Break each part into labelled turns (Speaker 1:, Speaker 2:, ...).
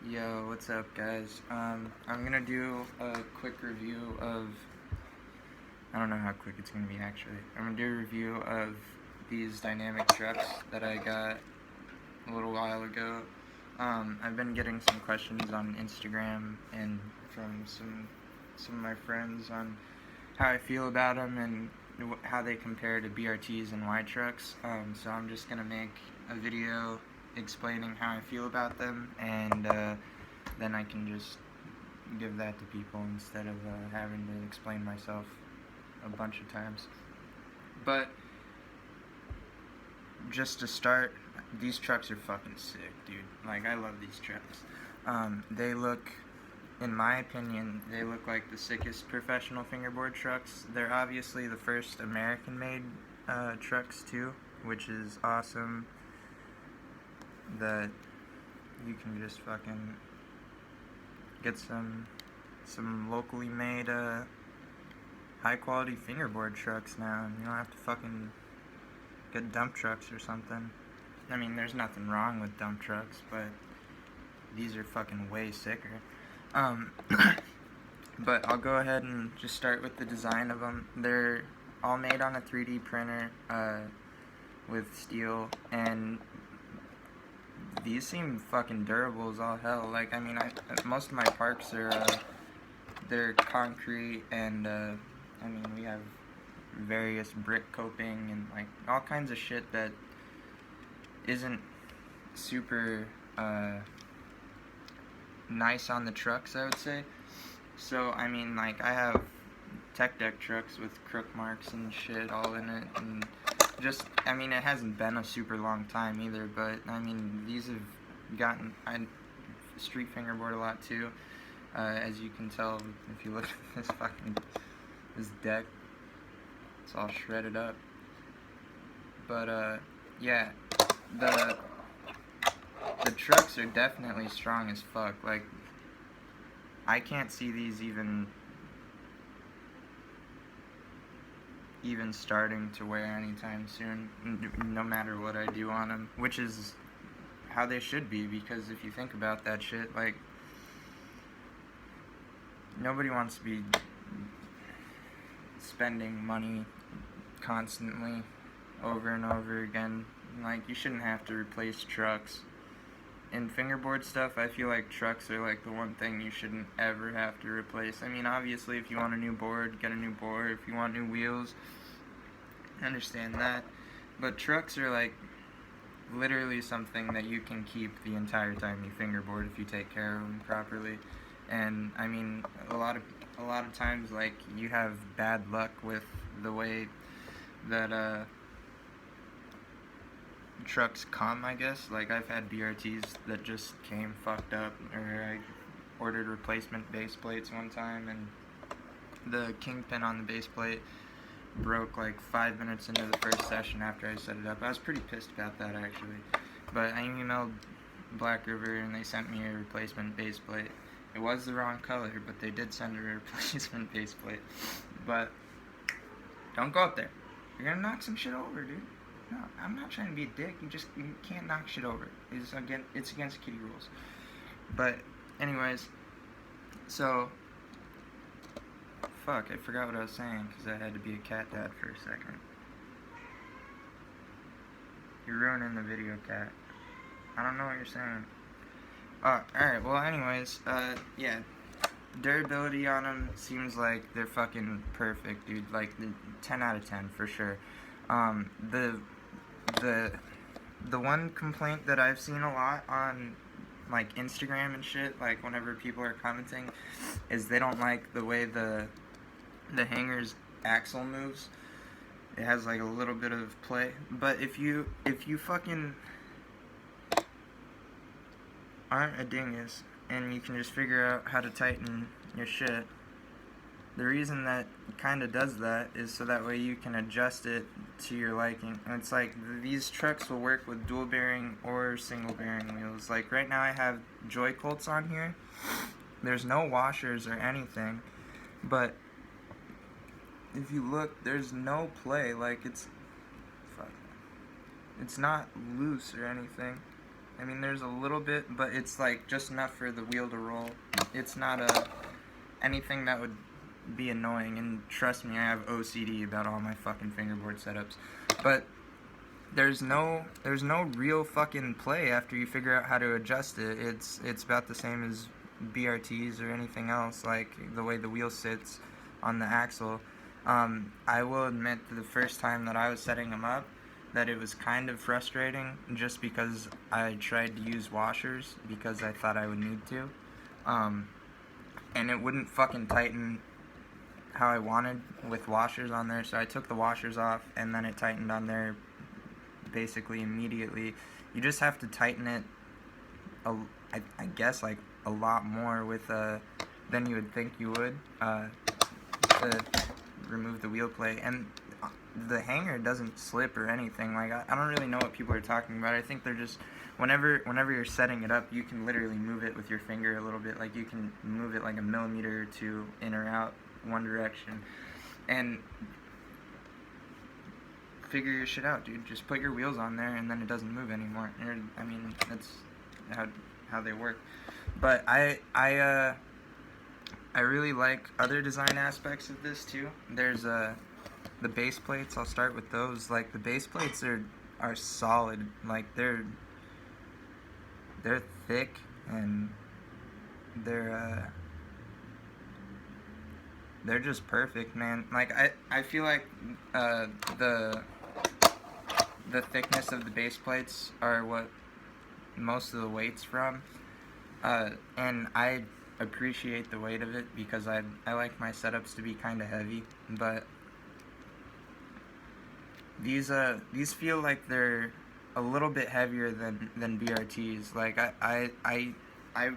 Speaker 1: Yo, what's up, guys? I'm gonna do a quick review of. I don't know how quick it's gonna be actually. I'm gonna do a review of these dynamic trucks that I got a little while ago. I've been getting some questions on Instagram and from some of my friends on how I feel about them and how they compare to BRTs and Y trucks. So I'm just gonna make a video explaining how I feel about them, and then I can just give that to people instead of having to explain myself a bunch of times. But just to start, these trucks are fucking sick, dude. Like, I love these trucks. They look, in my opinion, they look like the sickest professional fingerboard trucks. They're obviously the first American-made trucks too, which is awesome. That you can just fucking get some locally made high-quality fingerboard trucks now, and you don't have to fucking get dump trucks or something. I mean, there's nothing wrong with dump trucks, but these are fucking way sicker. But I'll go ahead and just start with the design of them. They're all made on a 3D printer with steel, and these seem fucking durable as all hell. Like, I mean, most of my parks are they're concrete, and I mean, we have various brick coping and like all kinds of shit that isn't super nice on the trucks, I would say. So I mean, like, I have tech deck trucks with crook marks and shit all in it, and just, I mean, it hasn't been a super long time either, but I mean, these have gotten, I street fingerboard a lot too, as you can tell if you look at this deck. It's all shredded up. But yeah, the trucks are definitely strong as fuck. Like, I can't see these even starting to wear anytime soon, no matter what I do on them, which is how they should be, because if you think about that shit, like, nobody wants to be spending money constantly over and over again. Like, you shouldn't have to replace trucks. In fingerboard stuff, I feel like trucks are like the one thing you shouldn't ever have to replace. I mean, obviously, if you want a new board, get a new board. If you want new wheels, I understand that. But trucks are like literally something that you can keep the entire time you fingerboard if you take care of them properly. And I mean, a lot of times, like, you have bad luck with the way that trucks come, I guess. Like, I've had BRTs that just came fucked up, or I ordered replacement base plates one time, and the kingpin on the base plate broke like 5 minutes into the first session after I set it up. I was pretty pissed about that, actually. But I emailed Black River, and they sent me a replacement base plate. It was the wrong color, but they did send a replacement base plate. But don't go up there. You're gonna knock some shit over, dude. No, I'm not trying to be a dick. You can't knock shit over. It's against kitty rules. But anyways, so fuck, I forgot what I was saying because I had to be a cat dad for a second. You're ruining the video, cat. I don't know what you're saying. Alright, well, anyways, yeah. Durability on them seems like they're fucking perfect, dude. Like, 10 out of 10 for sure. The one complaint that I've seen a lot on, like, Instagram and shit, like, whenever people are commenting, is they don't like the way the hanger's axle moves. It has, like, a little bit of play. But if you fucking aren't a dingus and you can just figure out how to tighten your shit, the reason that kind of does that is so that way you can adjust it to your liking. And it's like, these trucks will work with dual bearing or single bearing wheels. Like, right now I have Joy Colts on here. There's no washers or anything, but if you look, there's no play. Like, it's not loose or anything. I mean, there's a little bit, but it's like just enough for the wheel to roll. It's not anything that would be annoying, and trust me, I have OCD about all my fucking fingerboard setups. But there's no real fucking play after you figure out how to adjust it. It's about the same as BRTs or anything else, like the way the wheel sits on the axle. I will admit that the first time that I was setting them up, that it was kind of frustrating, just because I tried to use washers because I thought I would need to, and it wouldn't fucking tighten how I wanted with washers on there, so I took the washers off, and then it tightened on there basically immediately. You just have to tighten it, I guess, like a lot more with than you would think you would, to remove the wheel plate. And the hanger doesn't slip or anything. Like, I don't really know what people are talking about. I think they're just, whenever you're setting it up, you can literally move it with your finger a little bit. Like, you can move it like a millimeter or two in or out one direction, and figure your shit out, dude. Just put your wheels on there, and then it doesn't move anymore. I mean, that's how they work. But I really like other design aspects of this too. There's the base plates. I'll start with those. Like, the base plates are solid. Like, they're thick, and they're just perfect, man. Like, I feel like the thickness of the base plates are what most of the weight's from, and I appreciate the weight of it because I like my setups to be kind of heavy. But these feel like they're a little bit heavier than BRTs. Like, I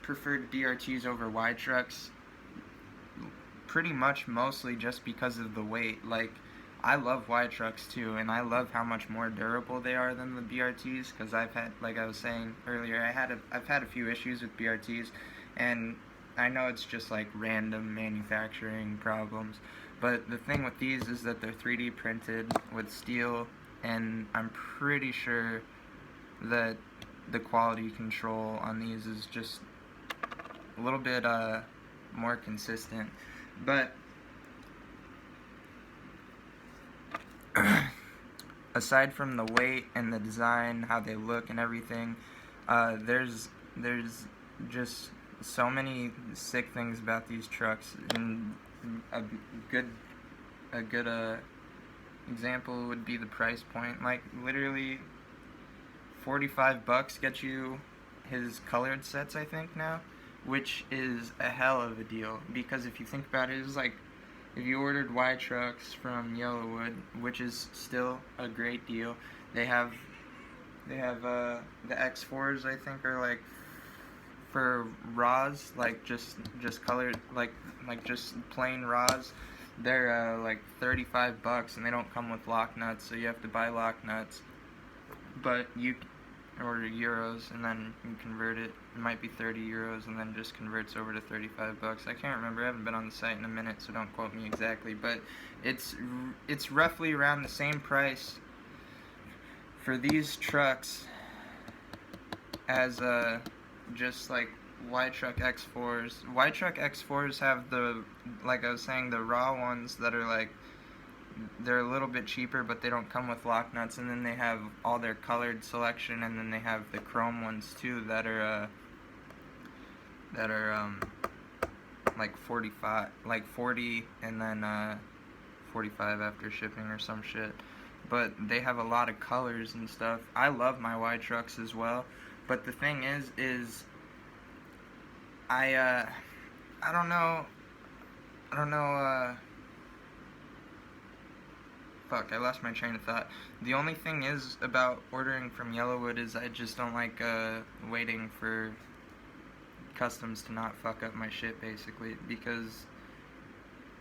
Speaker 1: preferred BRTs over wide trucks pretty much mostly just because of the weight. Like, I love wide trucks too, and I love how much more durable they are than the BRTs, because I've had, like I was saying earlier, I've had a few issues with BRTs, and I know it's just like random manufacturing problems, but the thing with these is that they're 3D printed with steel, and I'm pretty sure that the quality control on these is just a little bit more consistent. But aside from the weight and the design, how they look and everything, there's just so many sick things about these trucks. And a good example would be the price point. Like, literally $45 gets you his colored sets, I think, now, which is a hell of a deal, because if you think about it, it's like if you ordered Y trucks from Yellowwood, which is still a great deal. They have the X4s, I think, are like, for raws, like just colored, like just plain raws, they're like $35, and they don't come with lock nuts, so you have to buy lock nuts. But you order euros, and then you convert it. It might be 30 euros, and then it just converts over to $35. I can't remember. I haven't been on the site in a minute, so don't quote me exactly. But it's roughly around the same price for these trucks as just like Y truck X4s. Y truck X4s have the, like I was saying, the raw ones that are like, they're a little bit cheaper, but they don't come with lock nuts, and then they have all their colored selection, and then they have the chrome ones too that are like 45, like 40, and then 45 after shipping or some shit. But they have a lot of colors and stuff. I love my Y trucks as well, but the thing is I don't know. Fuck, I lost my train of thought. The only thing is about ordering from Yellowwood is I just don't like waiting for customs to not fuck up my shit, basically, because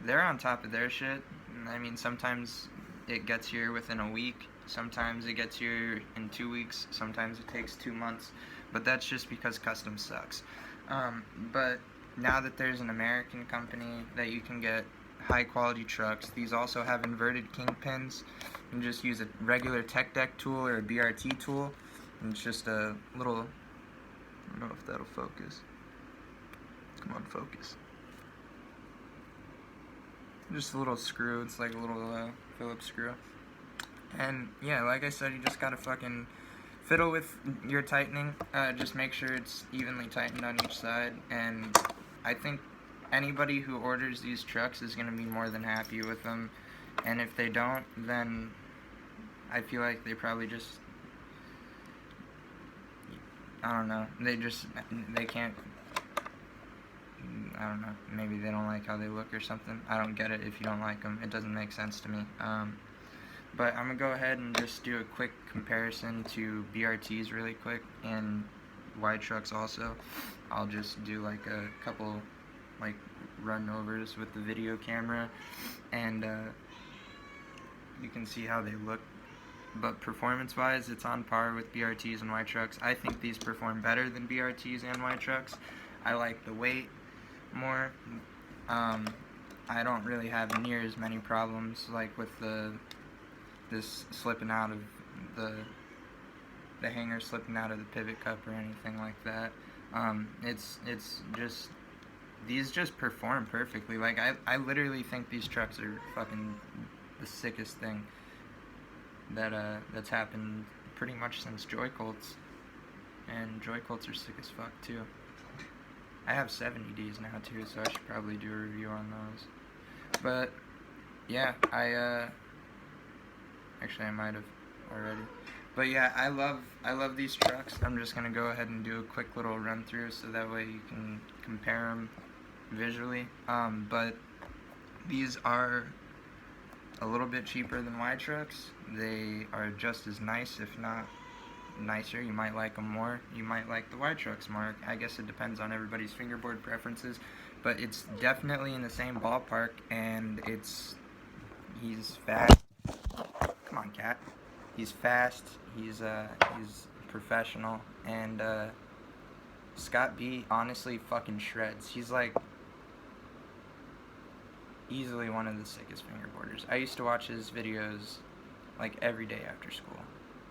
Speaker 1: they're on top of their shit. I mean, sometimes it gets here within a week, sometimes it gets here in 2 weeks, sometimes it takes 2 months, but that's just because customs sucks. But now that there's an American company that you can get high quality trucks, these also have inverted kingpins. You can just use a regular tech deck tool or a BRT tool, and it's just a little don't know if that'll focus. Come on, focus. Just a little screw. It's like a little Phillips screw. And yeah, like I said, you just gotta fucking fiddle with your tightening. Just make sure it's evenly tightened on each side. And I think anybody who orders these trucks is gonna be more than happy with them. And if they don't, then I feel like they probably just, I don't know, they can't, I don't know, maybe they don't like how they look or something. I don't get it if you don't like them. It doesn't make sense to me. But I'm going to go ahead and just do a quick comparison to BRTs really quick, and wide trucks also. I'll just do like a couple like run overs with the video camera, and you can see how they look. But performance wise, it's on par with BRTs and wide trucks. I think these perform better than BRTs and wide trucks. I like the weight more. I don't really have near as many problems like with this slipping out of the hanger slipping out of the pivot cup or anything like that. It's just, these just perform perfectly. Like I literally think these trucks are fucking the sickest thing that's happened pretty much since Joy Colts, and Joy Colts are sick as fuck too. I have 70Ds now too, so I should probably do a review on those. But yeah, actually I might have already. But yeah, I love these trucks. I'm just gonna go ahead and do a quick little run through so that way you can compare them visually. But these are a little bit cheaper than wide trucks. They are just as nice, if not nicer. You might like them more. You might like the wide trucks more. I guess it depends on everybody's fingerboard preferences. But it's definitely in the same ballpark, and he's fast. Come on, cat. He's fast. He's professional, and Scott B honestly fucking shreds. He's like easily one of the sickest fingerboarders. I used to watch his videos like every day after school.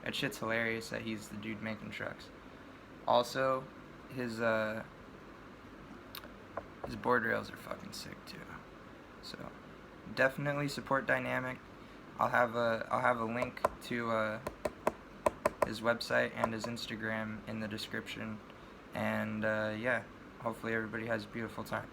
Speaker 1: That shit's hilarious that he's the dude making trucks. Also, his board rails are fucking sick too. So definitely support Dynamic. I'll have a link to his website and his Instagram in the description. And yeah, hopefully everybody has a beautiful time.